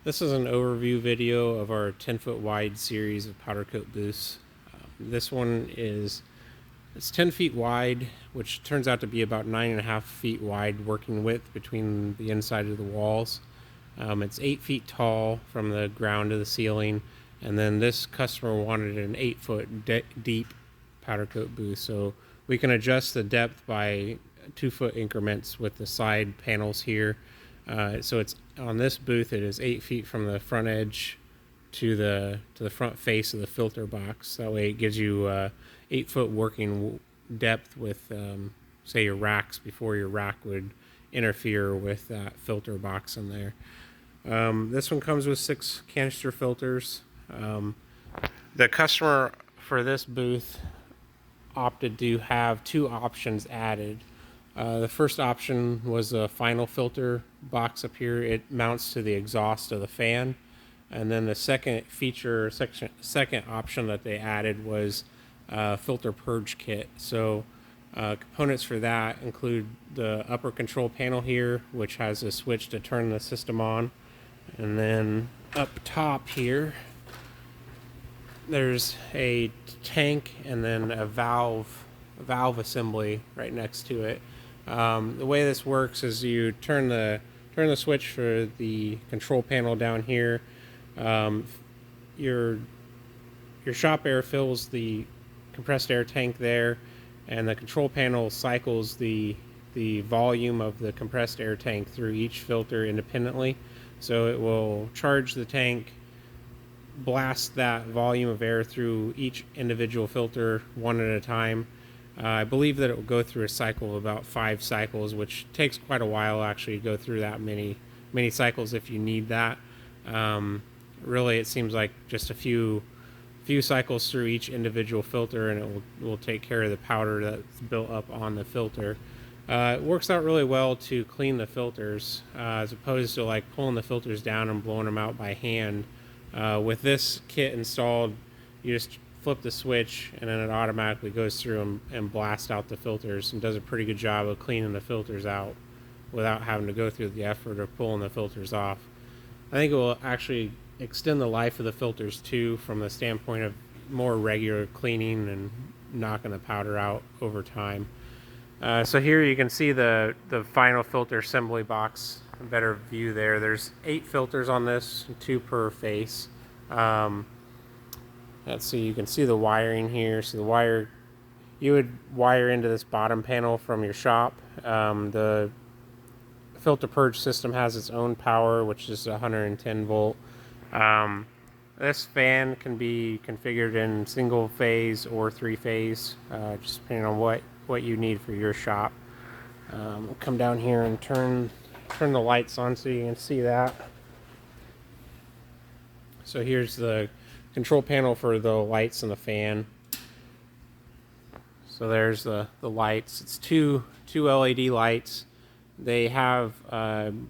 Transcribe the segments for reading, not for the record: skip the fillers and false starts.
This is an overview video of our 10-foot wide series of powder coat booths. This one it's 10 feet wide, which turns out to be about 9.5 feet wide working width between the inside of the walls. It's 8 feet tall from the ground to the ceiling, and then this customer wanted an 8-foot deep powder coat booth, so we can adjust the depth by 2-foot increments with the side panels here. So it's on this booth, it is 8 feet from the front edge to the front face of the filter box. That way it gives you 8-foot working depth with say your racks before your rack would interfere with that filter box in there. This one comes with 6 canister filters. The customer for this booth opted to have 2 options added. The first option was a final filter box up here. It mounts to the exhaust of the fan. And then the second option that they added was a filter purge kit. So components for that include the upper control panel here, which has a switch to turn the system on. And then up top here, there's a tank and then a valve assembly right next to it. The way this works is you turn the switch for the control panel down here. Your shop air fills the compressed air tank there, and the control panel cycles the volume of the compressed air tank through each filter independently. So it will charge the tank, blast that volume of air through each individual filter one at a time. I believe that it will go through a cycle of about 5 cycles, which takes quite a while actually to go through that many cycles if you need that. Really, it seems like just a few cycles through each individual filter, and it will take care of the powder that's built up on the filter. It works out really well to clean the filters, as opposed to like pulling the filters down and blowing them out by hand. With this kit installed, you just flip the switch and then it automatically goes through and blasts out the filters and does a pretty good job of cleaning the filters out without having to go through the effort of pulling the filters off. I think it will actually extend the life of the filters too, from the standpoint of more regular cleaning and knocking the powder out over time. So here you can see the final filter assembly box, a better view there. There's 8 filters on this, 2 per face. Let's see, you can see the wiring here. So the wire, you would wire into this bottom panel from your shop. The filter purge system has its own power, which is 110 volt. This fan can be configured in single phase or 3-phase, just depending on what you need for your shop. We'll come down here and turn the lights on so you can see that. So here's the control panel for the lights and the fan. So there's the lights. It's two LED lights. They have dimmable.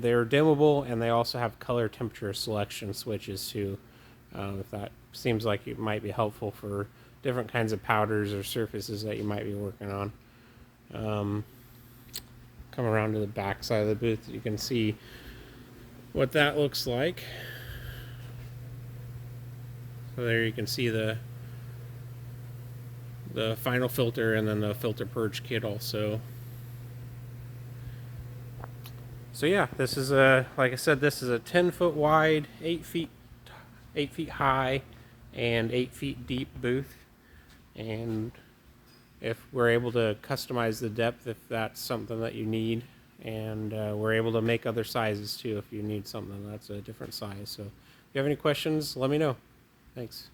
They're dimmable, and they also have color temperature selection switches too. If that seems like it might be helpful for different kinds of powders or surfaces that you might be working on. Come around to the back side of the booth, you can see what that looks like. So there you can see the final filter and then the filter purge kit also. So yeah, this is like I said, this is a 10-foot wide, 8 feet high, and 8 feet deep booth. And if we're able to customize the depth, if that's something that you need, and we're able to make other sizes too if you need something that's a different size. So if you have any questions, let me know. Thanks.